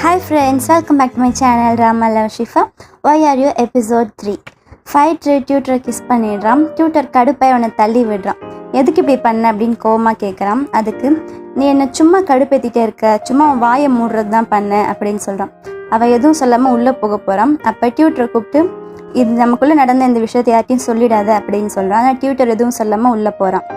Hi friends, welcome back to my channel Rama Love Shifa. Why are you episode 3? ஃபைட்ரு டியூட்டரை kiss பண்ணிடுறான். Tutor கடுப்பாய் அவனை தள்ளி விடுறான். எதுக்கு இப்படி பண்ண அப்படின்னு கோவமாக கேட்குறான். அதுக்கு நீ என்னை சும்மா கடுப்பேற்றிட்டே இருக்க, சும்மா வாயை மூடுறது தான் பண்ண அப்படின்னு சொல்கிறான். அவன் எதுவும் சொல்லாமல் உள்ளே போக போகிறான். அப்போ டியூட்டரை கூப்பிட்டு இது நமக்குள்ளே நடந்த இந்த விஷயத்தை யார்ட்டையும் சொல்லிடாத அப்படின்னு சொல்கிறான். ஆனால் டியூட்டர் எதுவும் சொல்லாமல் உள்ளே போகிறான்.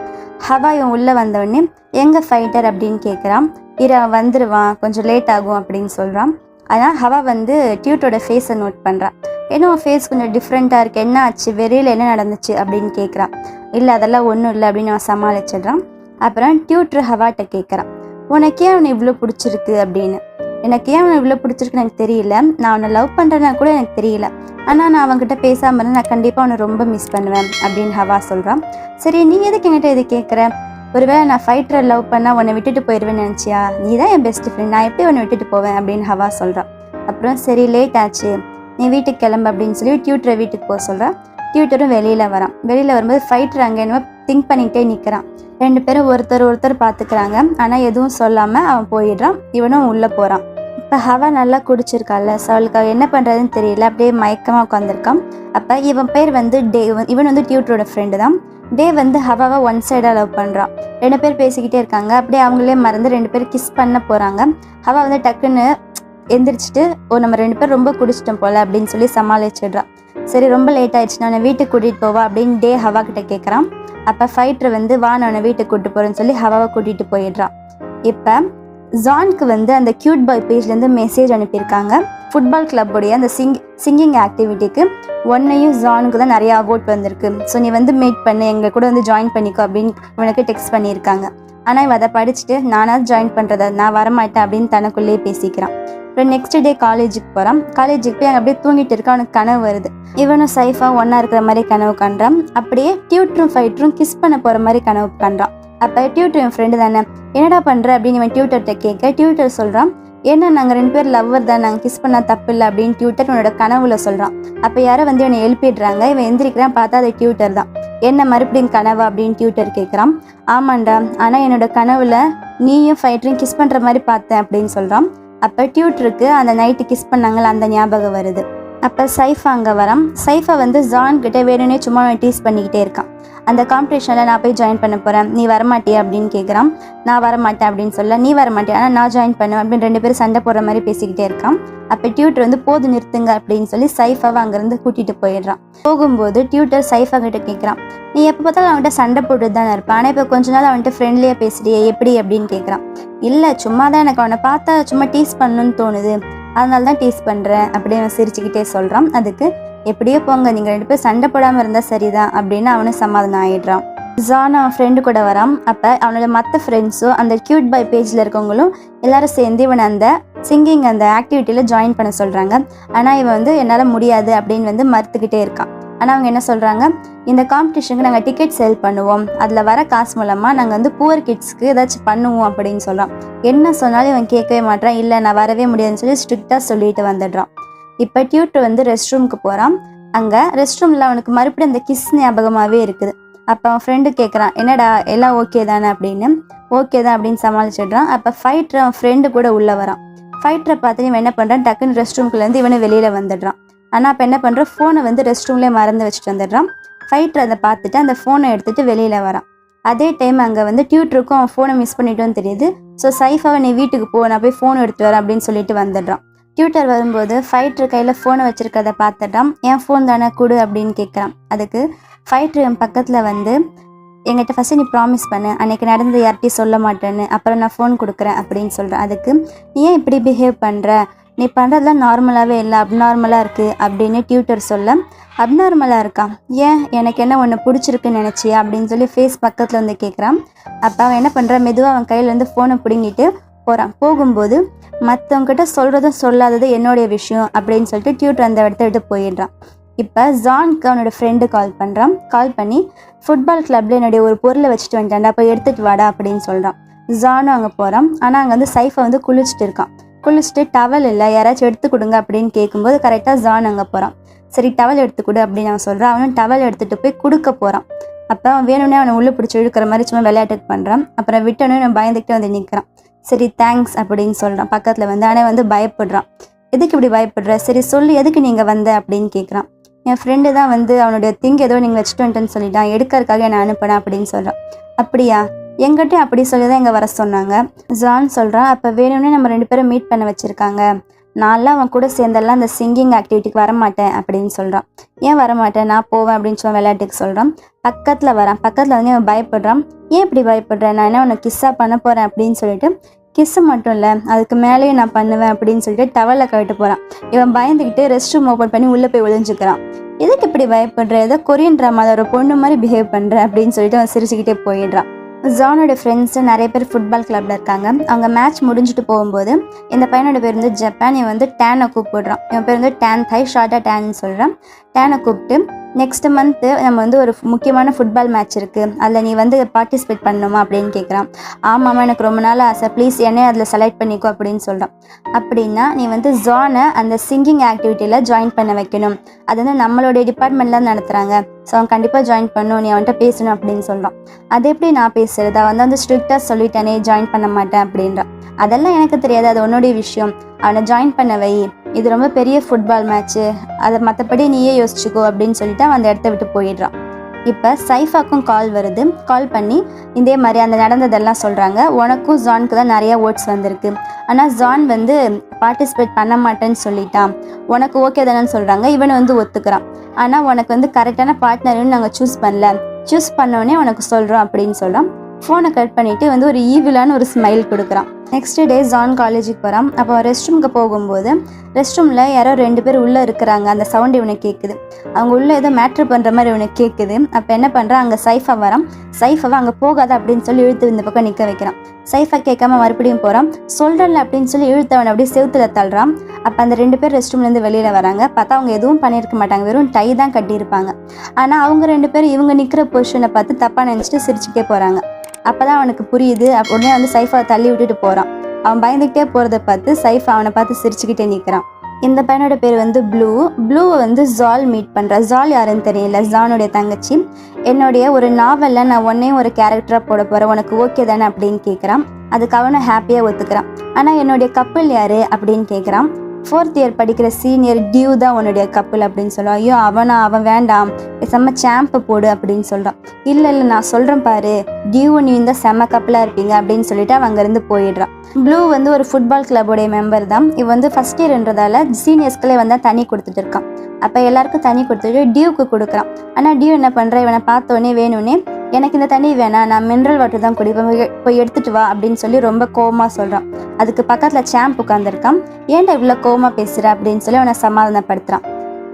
ஹவா இவன் உள்ளே வந்தவொடனே எங்கே ஃபைட்டர் அப்படின்னு கேட்குறான். அவன் வந்துடுவான், கொஞ்சம் லேட் ஆகும் அப்படின்னு சொல்கிறான். ஆனால் ஹவா வந்து டியூட்டரோட ஃபேஸை நோட் பண்ணுறான். ஏன்னா அவன் ஃபேஸ் கொஞ்சம் டிஃப்ரெண்ட்டாக இருக்குது, என்ன ஆச்சு, வெளியில் என்ன நடந்துச்சு அப்படின்னு கேட்குறான். இல்லை அதெல்லாம் ஒன்றும் இல்லை அப்படின்னு அவன் சமாளிச்சிடுறான். அப்புறம் டியூட்டர் ஹவாட்ட கேட்குறான், உனக்கே அவனை இவ்வளோ பிடிச்சிருக்கு அப்படின்னு. எனக்கு ஏன் அவனை இவ்வளோ பிடிச்சிருக்குன்னு எனக்கு தெரியல, நான் அவனை லவ் பண்ணுறேன்னா கூட எனக்கு தெரியல, ஆனால் நான் அவன்கிட்ட பேசாமல் இருந்தால் நான் கண்டிப்பாக அவனை ரொம்ப மிஸ் பண்ணுவேன் அப்படின்னு ஹவா சொல்கிறான். சரி நீ எதுக்கு என்கிட்ட இது கேட்குற, ஒருவேளை நான் ஃபைட்டரை லவ் பண்ணால் உன்னை விட்டுட்டு போயிடுவேன்னு நினச்சியா, நீ தான் என் பெஸ்ட் ஃப்ரெண்ட், நான் எப்படி உன்னை விட்டுட்டு போவேன் அப்படின்னு ஹவா சொல்கிறான். அப்புறம் சரி லேட் ஆச்சு, நீ வீட்டுக்கு கிளம்பு அப்படின்னு சொல்லி டியூட்டரை வீட்டுக்கு போக சொல்கிறான். டியூட்டரும் வெளியில் வரான். வெளியில் வரும்போது ஃபைட்டர் அங்கே என்னவோ திங்க் பண்ணிக்கிட்டே நிற்கிறான். ரெண்டு பேரும் ஒருத்தர் பார்த்துக்கிறாங்க. ஆனால் எதுவும் சொல்லாமல் அவன் போயிடுறான். இவனும் உள்ளே போகிறான். இப்போ ஹவா நல்லா குடிச்சிருக்காள், ஸோ அவளுக்கு அவள் என்ன பண்ணுறதுன்னு தெரியல, அப்படியே மயக்கமாக உட்காந்துருக்கான். அப்போ இவன் பேர் வந்து டே. இவன் வந்து டியூட்டரோட ஃப்ரெண்டு தான். டே வந்து ஹவாவை ஒன் சைடாக லவ் பண்ணுறான். ரெண்டு பேர் பேசிக்கிட்டே இருக்காங்க. அப்படியே அவங்களே மறந்து ரெண்டு பேரும் கிஸ் பண்ண போகிறாங்க. ஹவா வந்து டக்குன்னு எந்திரிச்சிட்டு நம்ம ரெண்டு பேர் ரொம்ப குடிச்சிட்டோம் போல் அப்படின்னு சொல்லி சமாளிச்சிடுறான். சரி ரொம்ப லேட் ஆயிடுச்சு, நான் வீட்டுக்கு கூட்டிகிட்டு போவா அப்படின்னு டே ஹவா கிட்ட கேட்குறான். அப்போ ஃபைட்டர் வந்து வா நான் வீட்டுக்கு கூப்பிட்டு போகிறேன்னு சொல்லி ஹவாவை கூட்டிகிட்டு போயிடுறான். இப்போ ஜானுக்கு வந்து அந்த க்யூட் பாய் பேஜ்லேருந்து மெசேஜ் அனுப்பியிருக்காங்க. ஃபுட்பால் கிளப்புடைய அந்த சிங்கிங் ஆக்டிவிட்டிக்கு ஒன்னையும் ஜானுக்கு தான் நிறைய அவார்ட் வந்திருக்கு, ஸோ நீ வந்து மீட் பண்ணு, எங்களை கூட வந்து ஜாயின் பண்ணிக்கோ அப்படின்னு இவனுக்கு டெக்ஸ்ட் பண்ணியிருக்காங்க. ஆனால் இவன் அதை படிச்சுட்டு நானாவது ஜாயின் பண்ணுறத நான் வரமாட்டேன் அப்படின்னு தனக்குள்ளேயே பேசிக்கிறான். அப்புறம் நெக்ஸ்ட் டே காலேஜுக்கு போகிறான். காலேஜுக்கு போய் அங்கே அப்படியே தூங்கிட்டு இருக்க, அவனுக்கு கனவு வருது. இவனும் சைஃபா ஒன்றா இருக்கிற மாதிரி கனவு காண்றான். அப்படியே டியூட்டரும் ஃபைட்டரும் கிஸ் பண்ண போகிற மாதிரி கனவு காண்றான். அப்போ டியூட்டர் என் ஃப்ரெண்டு தானே, என்னடா பண்ணுற அப்படின்னு இவன் டியூட்டர்கிட்ட கேட்க டியூட்டர் சொல்கிறான், ஏன்னா நாங்கள் ரெண்டு பேர் லவ்வர் தான், நாங்கள் கிஸ் பண்ணால் தப்பு இல்லை அப்படின்னு டியூட்டர் உன்னோட கனவுல சொல்கிறான். அப்போ யாரோ வந்து இவனை எழுப்பிடுறாங்க. இவன் எந்திரிக்கிறான், பார்த்தா அது டியூட்டர் தான். என்ன மறுபடியும் கனவா அப்படின்னு டியூட்டர் கேட்குறான். ஆமாண்டா, ஆனால் என்னோட கனவுல நீயும் ஃபைட்டரையும் கிஸ் பண்ணுற மாதிரி பார்த்தேன் அப்படின்னு சொல்கிறான். அப்போ டியூட்டருக்கு அந்த நைட்டு கிஸ் பண்ணாங்கள அந்த ஞாபகம் வருது. அப்போ சைஃபா அங்கே வரான். சைஃபா வந்து ஜான் கிட்டே வேணும்னே சும்மா டீஸ் பண்ணிக்கிட்டே இருக்கான். அந்த காம்படிஷனில் நான் போய் ஜாயின் பண்ண போகிறேன், நீ வரமாட்டியா அப்படின்னு கேட்குறான். நான் வரமாட்டேன் அப்படின்னு சொல்ல, நீ வரமாட்டேன் ஆனால் நான் ஜாயின் பண்ணுவேன் அப்படின்னு ரெண்டு பேரும் சண்டை போடுற மாதிரி பேசிக்கிட்டே இருக்கான். அப்போ டியூட்டர் வந்து போது நிறுத்துங்க அப்படின்னு சொல்லி சைஃபாவை அங்கேருந்து கூட்டிகிட்டு போயிடுறான். போகும்போது டியூட்டர் சைஃபா கிட்ட கேட்குறான், நீ எப்போ பார்த்தாலும் அவன்கிட்ட சண்டை போட்டுட்டு தானே இருப்பான், ஆனால் இப்போ கொஞ்ச நாள் அவன்கிட்ட ஃப்ரெண்ட்லியாக பேசுறியே எப்படி அப்படின்னு கேட்குறான். இல்லை சும்மா தான் எனக்கு அவனை பார்த்தா சும்மா டீஸ் பண்ணணும்னு தோணுது, அதனால தான் டீஸ் பண்ணுறேன் அப்படின்னு சிரிச்சுக்கிட்டே சொல்கிறான். அதுக்கு எப்படியோ போங்க, நீங்கள் ரெண்டு பேரும் சண்டை போடாமல் இருந்தால் சரிதான் அப்படின்னு அவனும் சமாதானம் ஆகிடுறான். ஜான் அவன் ஃப்ரெண்டு கூட வரான். அப்போ அவனோட மற்ற ஃப்ரெண்ட்ஸும் அந்த க்யூட் பாய் பேஜில் இருக்கவங்களும் எல்லாரும் சேர்ந்து இவனை அந்த சிங்கிங் அந்த ஆக்டிவிட்டியில் ஜாயின் பண்ண சொல்கிறாங்க. ஆனால் இவன் வந்து என்னால் முடியாது அப்படின்னு வந்து மறுத்துக்கிட்டே இருக்கான். ஆனால் அவங்க என்ன சொல்கிறாங்க, இந்த காம்படிஷனுக்கு நாங்கள் டிக்கெட் சேல் பண்ணுவோம், அதில் வர காசு மூலமாக நாங்கள் வந்து புவர் கிட்ஸ்க்கு ஏதாச்சும் பண்ணுவோம் அப்படின்னு சொல்கிறான். என்ன சொன்னாலும் இவன் கேட்கவே மாட்டான். இல்லை நான் வரவே முடியாதுன்னு சொல்லி ஸ்ட்ரிக்டாக சொல்லிட்டு வந்துடுறான். இப்போ டியூட்டர் வந்து ரெஸ்ட் ரூமுக்கு போகிறான். அங்கே ரெஸ்ட் ரூமில் அவனுக்கு மறுபடியும் அந்த கிஸ் ஞாபகமாகவே இருக்குது. அப்போ அவன் ஃப்ரெண்டு கேட்குறான், என்னடா எல்லாம் ஓகே தானே அப்படின்னு. ஓகே தான் அப்படின்னு சமாளிச்சிடுறான். அப்போ ஃபைட்டர் அவன் ஃப்ரெண்டு கூட உள்ளே வரான். ஃபைட்டரை பார்த்து இவன் என்ன பண்ணுறான், டக்குன்னு ரெஸ்ட் ரூம்குள்ளேருந்து இவனை வெளியில் வந்துடுறான். ஆனால் அப்போ என்ன பண்ணுறான், ஃபோனை வந்து ரெஸ்ட் ரூம்லேயே மறந்து வச்சுட்டு வந்துடுறான். ஃபைட்டர் அதை பார்த்துட்டு அந்த ஃபோனை எடுத்துகிட்டு வெளியில் வரான். அதே டைம் அங்கே வந்து டியூட்டருக்கும் அவன் ஃபோனை மிஸ் பண்ணிட்டோன்னு தெரியுது. ஸோ சைஃபாவை நீ வீட்டுக்கு போ, நான் போய் ஃபோன் எடுத்து வரேன் அப்படின்னு சொல்லிட்டு வந்துடுறான். டியூட்டர் வரும்போது ஃபைட்டர் கையில் ஃபோனை வச்சுருக்கதை பார்த்துட்டான். என் ஃபோன் தானே கொடு அப்படின்னு கேட்குறான். அதுக்கு ஃபைட்டர் என் பக்கத்தில் வந்து என்கிட்ட ஃபஸ்ட்டு நீ ப்ராமிஸ் பண்ணு, அன்றைக்கி நடந்தது யார்கிட்டையும் சொல்ல மாட்டேன்னு, அப்புறம் நான் ஃபோன் கொடுக்குறேன் அப்படின்னு சொல்கிறேன். அதுக்கு நீ ஏன் இப்படி பிஹேவ் பண்ணுற, நீ பண்ணுறதுலாம் நார்மலாகவே இல்லை, அப்நார்மலாக இருக்குது அப்படின்னு டியூட்டர் சொல்ல, அப்நார்மலாக இருக்கா, ஏன் எனக்கு என்ன ஒன்று பிடிச்சிருக்குன்னு நினச்சியா அப்படின்னு சொல்லி ஃபேஸ் பக்கத்தில் வந்து கேட்குறான். அப்போ அவன் என்ன பண்ணுறான், மெதுவாக அவன் கையிலேருந்து ஃபோனை பிடுங்கிட்டு போகிறான். போகும்போது மற்றவங்கிட்ட சொல்கிறதும் சொல்லாதது என்னுடைய விஷயம் அப்படின்னு சொல்லிட்டு டியூட்டர் அந்த இடத்த விட்டு போயிடுறான். இப்போ ஜானுக்கு அவனோட ஃப்ரெண்டு கால் பண்ணுறான். கால் பண்ணி ஃபுட்பால் கிளப்பில் என்னுடைய ஒரு பொருளை வச்சுட்டு வந்துட்டான்டா, அப்போ எடுத்துகிட்டு வாடா அப்படின்னு சொல்கிறான். ஜானும் அங்கே போகிறான். ஆனால் அங்கே வந்து சைஃபை வந்து குளிச்சுட்டு இருக்கான். குளிச்சுட்டு டவல் இல்லை யாராச்சும் எடுத்து கொடுங்க அப்படின்னு கேட்கும்போது கரெக்டாக ஜான் அங்கே போகிறான். சரி டவல் எடுத்து கொடு அப்படின்னு அவன் சொல்கிறான். அவனும் டவல் எடுத்துகிட்டு போய் கொடுக்க போகிறான். அப்போ அவன் வேணும்னே அவனை உள்ளே பிடிச்சி இழுக்கிற மாதிரி சும்மா விளையாட்டுக்கு பண்ணுறான். அப்புறம் விட்டோன்னே அவன் பயந்துக்கிட்டே வந்து நிற்கிறான். சரி தேங்க்ஸ் அப்படின்னு சொல்கிறான் பக்கத்தில் வந்து. ஆனால் வந்து பயப்படுறான். எதுக்கு இப்படி பயப்படுற, சரி சொல்லு எதுக்கு நீங்கள் வந்த அப்படின்னு கேட்குறான். என் ஃப்ரெண்டு தான் வந்து அவனுடைய ஏதோ நீங்கள் வச்சுட்டு வந்துட்டுன்னு சொல்லிட்டான், எடுக்கிறதுக்காக என்னை அனுப்பினேன் அப்படின்னு சொல்கிறான். அப்படியா, எங்கிட்டே அப்படி சொல்லி தான் இங்கே வர சொன்னாங்க. ஜான் சொல்கிறான், அப்போ வேணும்னே நம்ம 2 பேரும் மீட் பண்ண வச்சுருக்காங்க. நான்லாம் அவன் கூட சேர்ந்தெல்லாம் அந்த சிங்கிங் ஆக்டிவிட்டிக்கு வரமாட்டேன் அப்படின்னு சொல்கிறான். ஏன் வரமாட்டேன், நான் போவேன் அப்படின்னு சொல்லி விளையாட்டுக்கு சொல்கிறான். பக்கத்தில் வரான். பக்கத்தில் வந்து அவன் பயப்படுறான். ஏன் இப்படி பயப்படுறேன், நான் என்ன உன்னை கிஸ்ஸாக பண்ண போகிறேன் அப்படின்னு சொல்லிட்டு, கிஸ்ஸு மட்டும் இல்லை அதுக்கு மேலேயும் நான் பண்ணுவேன் அப்படின்னு சொல்லிட்டு டவலில் கவிட்டு போகிறான். இவன் பயந்துக்கிட்டு ரெஸ்ட் ரூம் ஓப்பன் பண்ணி உள்ளே போய் ஒளிஞ்சுக்கிறான். எதுக்கு இப்படி பயப்படுற, ஏதோ கொரியன் ட்ராமாவில் ஒரு பொண்ணு மாதிரி பிஹேவ் பண்ணுற அப்படின்னு சொல்லிட்டு அவன் சிரிச்சுக்கிட்டே போயிடுறான். ஜானோட ஃப்ரெண்ட்ஸு நிறைய பேர் ஃபுட்பால் கிளப்பில் இருக்காங்க. அவங்க மேட்ச் முடிஞ்சுட்டு போகும்போது இந்த பையனோட பேர் வந்து ஜப்பான். இவன் வந்து டேனை கூப்பிடுறான். இவன் பேர் வந்து டேன் தை, ஷார்ட்டாக டேன்னு சொல்கிறான். டேனை கூப்பிட்டு நெக்ஸ்ட் மந்த்து நம்ம வந்து ஒரு முக்கியமான ஃபுட்பால் மேட்ச் இருக்குது, அதில் நீ வந்து பார்ட்டிசிபேட் பண்ணணுமா அப்படின்னு கேட்குறான். ஆமாம்மா, எனக்கு ரொம்ப நாள் ஆசை, ப்ளீஸ் என்னை அதில் செலக்ட் பண்ணிக்கோ அப்படின்னு சொல்கிறான். அப்படின்னா நீ வந்து ஜானை அந்த சிங்கிங் ஆக்டிவிட்டியில் ஜாயின் பண்ண வைக்கணும், அது வந்து நம்மளுடைய டிபார்ட்மெண்ட்டில் நடத்துகிறாங்க, ஸோ அவன் கண்டிப்பாக ஜாயின் பண்ணணும், நீ அவன்கிட்ட பேசணும் அப்படின்னு சொல்கிறான். அது எப்படி நான் பேசுகிறது, அவன் வந்து ஸ்ட்ரிக்டாக சொல்லிட்டேனே ஜாயின் பண்ண மாட்டேன் அப்படின்றான். அதெல்லாம் எனக்கு தெரியாது, அது உன்னுடைய விஷயம், அவனை ஜாயின் பண்ண வை, இது ரொம்ப பெரிய ஃபுட்பால் மேட்ச்சு, அதை மற்றபடி நீயே யோசிச்சுக்கோ அப்படின்னு சொல்லிட்டு அவன் அந்த இடத்த விட்டு போயிடுறான். இப்போ சைஃபாக்கும் கால் வருது. கால் பண்ணி இதே மாதிரி அந்த நடந்ததெல்லாம் சொல்கிறாங்க. உனக்கும் ஜானுக்கு தான் நிறையா ஓட்ஸ் வந்திருக்கு, ஆனால் ஜான் வந்து பார்ட்டிசிபேட் பண்ண மாட்டேன்னு சொல்லிட்டான், உனக்கு ஓகே தானேன்னு சொல்கிறாங்க. இவனை வந்து ஒத்துக்கிறான். ஆனால் உனக்கு வந்து கரெக்டான பார்ட்னர்னு நாங்கள் சூஸ் பண்ணல, சூஸ் பண்ணோடனே உனக்கு சொல்கிறோம் அப்படின்னு சொல்கிறான். ஃபோனை கட் பண்ணிவிட்டு வந்து ஒரு ஈவிலான ஒரு ஸ்மைல் கொடுக்குறான். நெக்ஸ்ட் டே ஜான் காலேஜுக்கு போகிறான். அப்போ ரெஸ்ட் ரூமுக்கு போகும்போது ரெஸ்ட் ரூமில் யாரோ 2 பேர் உள்ளே இருக்கிறாங்க. அந்த சவுண்டு இவனுக்கு கேட்குது. அவங்க உள்ளே ஏதோ மேட்ரு பண்ணுற மாதிரி இவனுக்கு கேட்குது. அப்போ என்ன பண்ணுறான், அங்கே சைஃபா வரான். சைஃபாவை அங்கே போகாத அப்படின்னு சொல்லி இழுத்து இந்த பக்கம் நிற்க வைக்கிறான். சைஃபா கேட்காம மறுபடியும் போகிறான். சொல்கிறல அப்படின்னு சொல்லி இழுத்தவனை அப்படியே செவுத்துல தள்ளுறான். அப்போ அந்த 2 பேர் ரெஸ்ட் ரூம்லேருந்து வெளியில் வராங்க. பார்த்தா அவங்க எதுவும் பண்ணியிருக்க மாட்டாங்க, வெறும் டை தான் கட்டியிருப்பாங்க. ஆனால் அவங்க 2 பேரும் இவங்க நிற்கிற பொசிஷனை பார்த்து தப்பாக நினச்சிட்டு சிரிச்சுட்டே போகிறாங்க. அப்போ தான் அவனுக்கு புரியுது. உடனே வந்து சைஃபாவை தள்ளி விட்டுட்டு போகிறான். அவன் பயந்துக்கிட்டே போகிறத பார்த்து சைஃபா அவனை பார்த்து சிரிச்சுக்கிட்டே நிற்கிறான். இந்த பையனோட பேர் வந்து ப்ளூவை வந்து ஜால் மீட் பண்ணுறா. ஜால் யாருன்னு தெரியல, ஜானுடைய தங்கச்சி. என்னுடைய ஒரு நாவலில் நான் உன்னையும் ஒரு கேரக்டராக போட போகிறேன், உனக்கு ஓகே தானே அப்படின்னு கேட்குறான். அதுக்கு அவனும் ஹாப்பியாக ஒத்துக்கிறான். ஆனால் என்னுடைய கப்பல் யார் அப்படின்னு கேட்குறான். 4th இயர் படிக்கிற சீனியர் டியூ தான் உன்னுடைய கப்பல் அப்படின்னு சொல்லுவான். ஐயோ அவன் வேண்டாம், செம்ம சாம்பை போடு அப்படின்னு சொல்கிறான். இல்லை நான் சொல்கிறேன் பாரு, டியூ நீ இந்த செம்ம கப்பலாக இருப்பீங்க அப்படின்னு சொல்லிட்டு அவன் அங்கேருந்து போயிடுறான். ப்ளூ வந்து ஒரு ஃபுட்பால் கிளப்போடைய மெம்பர் தான். இவன் வந்து ஃபஸ்ட் இயர்ன்றதால சீனியர்ஸ்களே வந்தால் தண்ணி கொடுத்துட்டு இருக்கான். அப்போ எல்லாருக்கும் தண்ணி கொடுத்துட்டு டியூக்கு கொடுக்குறான். ஆனால் டியூ என்ன பண்ணுற, இவனை பார்த்தோன்னே வேணும்னே எனக்கு இந்த தண்ணி வேணாம், நான் மினரல் வாட்டர் தான் குடிப்பேன், போய் எடுத்துகிட்டு வா அப்படின்னு சொல்லி ரொம்ப கோவமாக சொல்கிறான். அதுக்கு பக்கத்தில் சாம்ப் உட்காந்துருக்கான். ஏன்டா இவ்வளோ கோவமாக பேசுகிற அப்படின்னு சொல்லி அவனை சமாதானப்படுத்துகிறான்.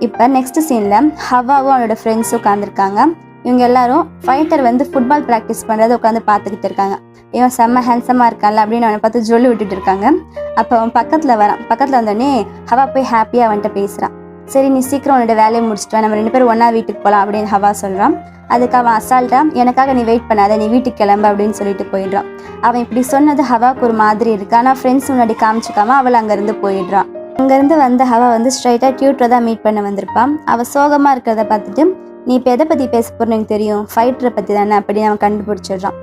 இப்போ நெக்ஸ்ட் சீனில் ஹவாவும் அவனோட ஃப்ரெண்ட்ஸும் உட்காந்துருக்காங்க. இவங்க எல்லாரும் ஃபைட்டர் வந்து ஃபுட்பால் ப்ராக்டிஸ் பண்ணுறதை உட்காந்து பார்த்துக்கிட்டு இருக்காங்க. இவன் செம்ம ஹேண்ட்ஸமாக இருக்கான்ல அப்படின்னு அவனை பார்த்து ஜொல்லி விட்டுட்டு இருக்காங்க. அப்போ அவன் பக்கத்தில் வரான். பக்கத்தில் வந்தோடனே ஹவா போய் ஹாப்பியாக அவன்கிட்ட பேசுகிறான். சரி நீ சீக்கிரம் உன்னோட வேலையை முடிச்சுட்டு நம்ம 2 பேரும் ஒன்றா வீட்டுக்கு போகலாம் அப்படின்னு ஹவா சொல்கிறான். அதுக்கு அவன் அசால்ட்டா எனக்காக நீ வெயிட் பண்ணாத, நீ வீட்டுக்கு கிளம்பு அப்படின்னு சொல்லிட்டு போயிடுறான். அவன் இப்படி சொன்னது ஹவாவுக்கு ஒரு மாதிரி இருக்கு. ஆனால் ஃப்ரெண்ட்ஸ் முன்னாடி காமிச்சிக்காம அவள் அங்கேருந்து போயிடுறான். அங்கேருந்து வந்த ஹவா வந்து ஸ்ட்ரைட்டாக டியூட்டரை தான் மீட் பண்ண வந்திருப்பான். அவள் சோகமாக இருக்கிறத பார்த்துட்டு நீ இப்போ எதை பற்றி பேச போகிறேன்னு எனக்கு தெரியும், ஃபைட்டரை பற்றி தானே அப்படின்னு அவன் கண்டுபிடிச்சிடுறான்.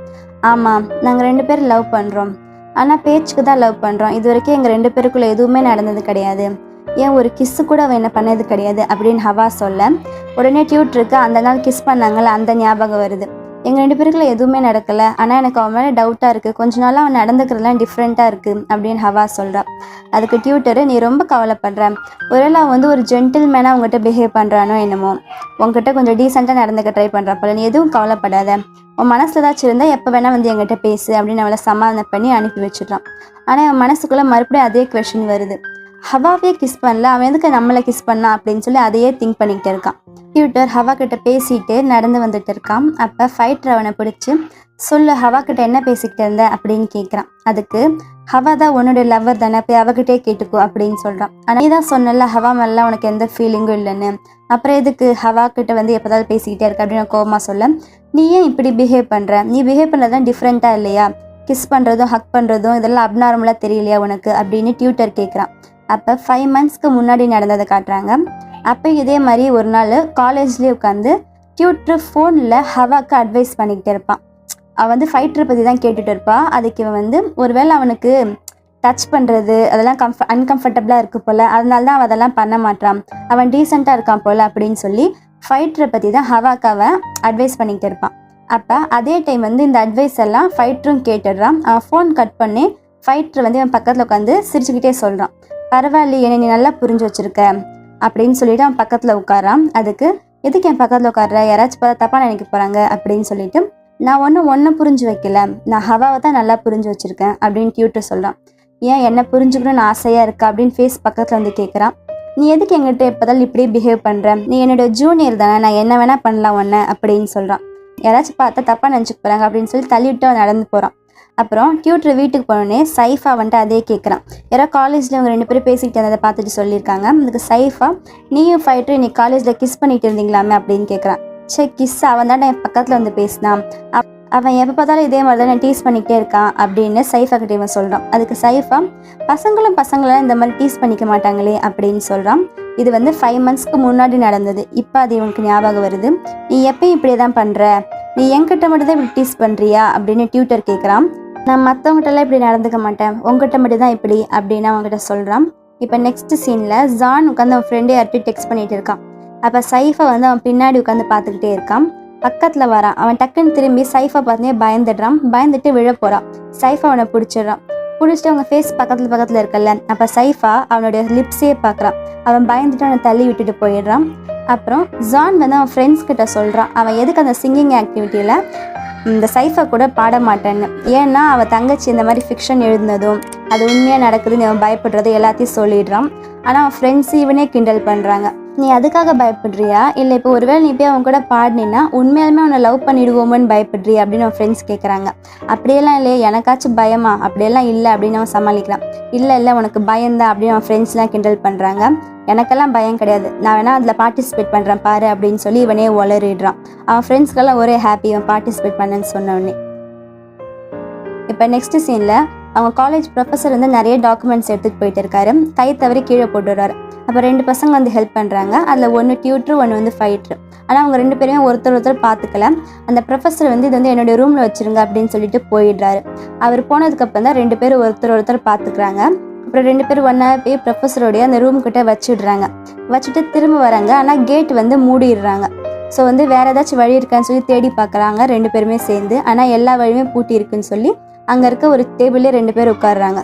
ஆமாம், நாங்கள் 2 பேரும் லவ் பண்ணுறோம், ஆனால் பேச்சுக்கு தான் லவ் பண்ணுறோம், இது வரைக்கும் எங்கள் 2 பேருக்குள்ளே எதுவுமே நடந்தது கிடையாது, ஏன் ஒரு கிஸ்ஸு கூட அவன் என்ன பண்ணது கிடையாது அப்படின்னு ஹவா சொல்ல உடனே டியூட்டருக்கு அந்த நாள் கிஸ் பண்ணாங்கள்ல அந்த ஞாபகம் வருது. எங்கள் 2 பேருக்குள்ள எதுவுமே நடக்கலை, ஆனால் எனக்கு அவன் மேலே டவுட்டாக இருக்குது, கொஞ்ச நாளாக அவன் நடந்துக்கிறதுலாம் டிஃப்ரெண்ட்டாக இருக்குது அப்படின்னு ஹவா சொல்கிறான். அதுக்கு டியூட்டரு நீ ரொம்ப கவலைப்படுற, ஒருவேளை அவன் வந்து ஒரு ஜென்டில்மேனாக அவங்ககிட்ட பிஹேவ் பண்ணுறானோ என்னமோ, உங்ககிட்ட கொஞ்சம் டீசெண்டாக நடந்துக்க ட்ரை பண்ணுறப்பல நீ எதுவும் கவலைப்படாத, உன் மனசில் ஏதாச்சும் இருந்தால் எப்போ வேணால் வந்து என்கிட்ட பேசு அப்படின்னு அவளை சமாதானம் பண்ணி அனுப்பி வச்சிட்றான். ஆனால் அவன் மனசுக்குள்ளே மறுபடியும் அதே கொஷின் வருது, ஹவாவே கிஸ் பண்ணல, அவன் எதுக்கு நம்மளை கிஸ் பண்ணா அப்படின்னு சொல்லி அதையே திங்க் பண்ணிக்கிட்டு இருக்கான். டியூட்டர் ஹவா கிட்ட பேசிட்டு நடந்து வந்துட்டு இருக்கான். அப்போ ஃபைட்டர் அவனை பிடிச்சி சொல்லு ஹவா கிட்ட என்ன பேசிக்கிட்டு இருந்த அப்படின்னு கேட்குறான். அதுக்கு ஹவா தான் உன்னுடைய லவ்வர் தானே, போய் அவகிட்டே கேட்டுக்கோ அப்படின்னு சொல்கிறான். ஆனால் நீ தான் சொன்னல ஹவா மேலே உனக்கு எந்த ஃபீலிங்கும் இல்லைன்னு, அப்புறம் எதுக்கு ஹவா கிட்ட வந்து எப்போதாவது பேசிக்கிட்டே இருக்க அப்படின்னு கோவமாக சொல்ல, நீ ஏன் இப்படி பிஹேவ் பண்ணுற, நீ பிஹேவ் பண்ணுறதுதான் டிஃப்ரெண்ட்டாக இல்லையா, கிஸ் பண்ணுறதும் ஹக் பண்ணுறதும் இதெல்லாம் அப்நார்மலாக தெரியலையா உனக்கு அப்படின்னு டியூட்டர் கேட்குறான். அப்போ 5 monthsக்கு முன்னாடி நடந்ததை காட்டுறாங்க. அப்போ இதே மாதிரி ஒரு நாள் காலேஜ்லேயே உட்காந்து டியூட்டர் ஃபோனில் ஹவாக்கு அட்வைஸ் பண்ணிக்கிட்டு இருப்பான். அவள் வந்து ஃபைட்டரை பற்றி தான் கேட்டுட்டு இருப்பாள். அதுக்கு இவன் வந்து ஒருவேளை அவனுக்கு டச் பண்ணுறது அதெல்லாம் அன்கம்ஃபர்டபுளாக இருக்குது போல், அதனால தான் அவன் அதெல்லாம் பண்ண மாட்டான், அவன் டீசெண்டாக இருக்கான் போல் அப்படின்னு சொல்லி ஃபைட்டரை பற்றி தான் ஹவாக்கு அவன் அட்வைஸ் பண்ணிக்கிட்டு இருப்பான். அப்போ அதே டைம் வந்து இந்த அட்வைஸ் எல்லாம் ஃபைட்டரும் கேட்டுடுறான். அவன் ஃபோன் கட் பண்ணி ஃபைட்டர் வந்து இவன் பக்கத்தில் உட்காந்து சிரிச்சுக்கிட்டே சொல்கிறான், பரவாயில்லையே நீ நல்லா புரிஞ்சு வச்சுருக்க அப்படின்னு சொல்லிட்டு அவன் பக்கத்தில் உட்காரான். அதுக்கு எதுக்கு என் பக்கத்தில் உட்கார்ற, யாராச்சும் பார்த்தா தப்பாக நினைக்க போகிறாங்க அப்படின்னு சொல்லிட்டு, நான் ஒன்றும் புரிஞ்சு வைக்கல, நான் ஹவாவை தான் நல்லா புரிஞ்சு வச்சுருக்கேன் அப்படின்னு டியூட்டர் சொல்கிறான். ஏன் என்ன புரிஞ்சுக்கணும்னு ஆசையாக இருக்கா அப்படின்னு ஃபேஸ் பக்கத்தில் வந்து கேட்குறான். நீ எதுக்கு எங்கிட்ட எப்போதாலும் இப்படியே பிஹேவ் பண்ணுற, நீ என்னோட ஜூனியர் தானே, நான் என்ன வேணால் பண்ணலாம் ஒன்று அப்படின்னு சொல்கிறான். யாராச்சும் பார்த்தா தப்பாக நினச்சிக்க போகிறாங்க அப்படின்னு சொல்லி தள்ளிவிட்டு அவன் நடந்து போகிறான். அப்புறம் டியூட்டர் வீட்டுக்கு போனோடனே சைஃபா வந்துட்டு அதே கேட்குறான். யாரோ காலேஜில் அவங்க 2 பேரும் பேசிக்கிட்டு இருந்ததை பார்த்துட்டு சொல்லியிருக்காங்க. அதுக்கு சைஃபா, நீயும் ஃபைட்டர் இன்னைக்கு காலேஜில் கிஸ் பண்ணிட்டு இருந்தீங்களாமே அப்படின்னு கேட்குறான். சரி கிஸ், அவன் தான் என் பக்கத்தில் வந்து பேசினான், அவன் எப்போ பார்த்தாலும் இதே மாதிரி தான் டீஸ் பண்ணிக்கிட்டே இருக்கான் அப்படின்னு சைஃபா கிட்டே இவன் சொல்கிறான். அதுக்கு சைஃபா, பசங்களாம் இந்த மாதிரி டீஸ் பண்ணிக்க மாட்டாங்களே அப்படின்னு சொல்கிறான். இது வந்து 5 monthsக்கு முன்னாடி நடந்தது, இப்போ அது இவனுக்கு ஞாபகம் வருது. நீ எப்பயும் இப்படியே தான் பண்ணுற, நீ என்கிட்ட மட்டும் தான் இப்படி டீஸ் பண்ணுறியா அப்படின்னு டியூட்டர் கேட்குறான். நான் மற்றவங்ககிட்டலாம் இப்படி நடந்துக்க மாட்டேன், உங்ககிட்ட மட்டும் தான் இப்படி அப்படின்னு அவங்ககிட்ட சொல்கிறான். இப்போ நெக்ஸ்ட் சீனில் ஜான் உட்காந்து அவன் ஃப்ரெண்டே யார்கிட்ட டெக்ஸ்ட் பண்ணிகிட்டு இருக்கான். அப்போ சைஃபா வந்து அவன் பின்னாடி உட்காந்து பார்த்துக்கிட்டே இருக்கான். பக்கத்தில் வரான். அவன் டக்குன்னு திரும்பி சைஃபா பார்த்தே பயந்துட்டு விழ போகிறான். சைஃபா அவனை பிடிச்சிடுறான். பிடிச்சிட்டு அவங்க ஃபேஸ் பக்கத்தில் இருக்கல. அப்போ சைஃபா அவனுடைய லிப்ஸே பார்க்குறான். அவன் பயந்துட்டு அவனை தள்ளி விட்டுட்டு போயிடுறான். அப்புறம் ஜான் வந்து அவன் ஃப்ரெண்ட்ஸ் கிட்ட சொல்கிறான், அவன் எதுக்கு அந்த சிங்கிங் ஆக்டிவிட்டியில் இந்த சைஃபா கூட பாட மாட்டேன்னு. ஏன்னா அவள் தங்கச்சி இந்த மாதிரி ஃபிக்ஷன் எழுதுனதும் அது உண்மையாக நடக்குதுன்னு அவன் பயப்படுறது எல்லாத்தையும் சொல்லிடுறான். ஆனால் அவன் ஃப்ரெண்ட்ஸ் இவனே கிண்டல் பண்ணுறாங்க. நீ அதுக்காக பயப்படுறியா, இல்லை இப்போ ஒருவேளை நீ போய் அவன் கூட பாடினா உண்மையாலுமே அவனை லவ் பண்ணிடுவோமோன்னு பயப்படுறியா அப்படின்னு அவன் ஃப்ரெண்ட்ஸ் கேட்குறாங்க. அப்படியெல்லாம் இல்லையே, எனக்காச்சும் பயமா, அப்படியெல்லாம் இல்லை அப்படின்னு அவன் சமாளிக்கிறான். இல்லை உனக்கு பயந்தான் அப்படின்னு அவன் ஃப்ரெண்ட்ஸ்லாம் கிண்டல் பண்ணுறாங்க. எனக்கெல்லாம் பயம் கிடையாது, நான் வேணால் அதில் பார்ட்டிசிபேட் பண்ணுறேன் பாரு அப்படின்னு சொல்லி இவனே உளறிடுறான். அவன் ஃப்ரெண்ட்ஸ்க்கெல்லாம் ஒரே ஹாப்பி அவன் பார்ட்டிசிபேட் பண்ணேன்னு சொன்னோடனே. இப்போ நெக்ஸ்ட் சீனில் அவங்க காலேஜ் ப்ரொஃபஸர் வந்து நிறைய டாக்குமெண்ட்ஸ் எடுத்துகிட்டு போயிட்டு இருக்காரு. கை தவறி கீழே போட்டுடுறாரு. அப்போ 2 பசங்க வந்து ஹெல்ப் பண்ணுறாங்க. அதில் ஒன்று டியூட்ரு, ஒன்று வந்து ஃபைட்ரு. ஆனால் அவங்க 2 பேருமே ஒருத்தர் பார்த்துக்கல. அந்த ப்ரொஃபஸர் வந்து இது வந்து என்னுடைய ரூமில் வச்சுருங்க அப்படின்னு சொல்லிட்டு போயிடுறாரு. அவர் போனதுக்கப்புறம் தான் 2 பேரும் ஒருத்தர் பார்த்துக்கிறாங்க. அப்புறம் 2 பேரும் ஒன்றா போய் ப்ரொஃபஸரோடைய அந்த ரூம் கிட்ட வச்சுட்டு திரும்ப வராங்க. ஆனால் கேட் வந்து மூடிடுறாங்க. ஸோ வந்து வேறு ஏதாச்சும் வழி இருக்கான்னு சொல்லி தேடி பார்க்குறாங்க 2 பேருமே சேர்ந்து. ஆனால் எல்லா வழியுமே பூட்டி இருக்குன்னு சொல்லி அங்கே இருக்க ஒரு டேபிளே 2 பேர் உட்காடுறாங்க.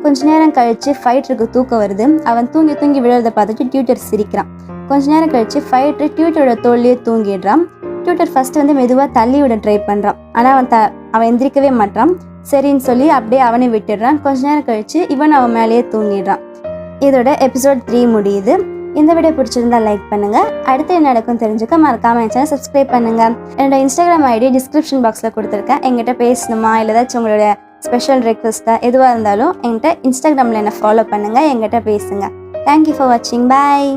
கொஞ்ச நேரம் கழித்து ஃபைட்டருக்கு தூக்கம் வருது. அவன் தூங்கி விழுறதை பார்த்துட்டு டியூட்டர் சிரிக்கிறான். கொஞ்ச நேரம் கழித்து ஃபைட்டர் டியூட்டரோட தோல்லையே தூங்கிடுறான். டியூட்டர் ஃபஸ்ட்டு வந்து மெதுவாக தள்ளி விட ட்ரை பண்ணுறான். ஆனால் அவன் எந்திரிக்கவே மாட்டான். சரின்னு சொல்லி அப்படியே அவனை விட்டுடுறான். கொஞ்ச நேரம் கழித்து இவன் அவன் மேலேயே தூங்கிடுறான். இதோட எபிசோட் 3 முடியுது. இந்த வீடியோ பிடிச்சிருந்தா லைக் பண்ணுங்கள். அடுத்து என்ன நடக்கும் தெரிஞ்சுக்க மறக்காம என் சேனல் சப்ஸ்கிரைப் பண்ணுங்கள். என்னோட இன்ஸ்டாகிராம் ஐடி டிஸ்கிரிப்ஷன் பாக்ஸில் கொடுத்துருக்கேன். எங்கிட்ட பேசணுமா இல்லை ஏதாச்சும் உங்களோட ஸ்பெஷல் ரெக்வெஸ்ட்டாக எதுவாக இருந்தாலும் என்கிட்ட இன்ஸ்டாகிராமில் என்னை ஃபாலோ பண்ணுங்கள், என்கிட்ட பேசுங்க. தேங்க்யூ ஃபார் வாட்சிங். பாய்.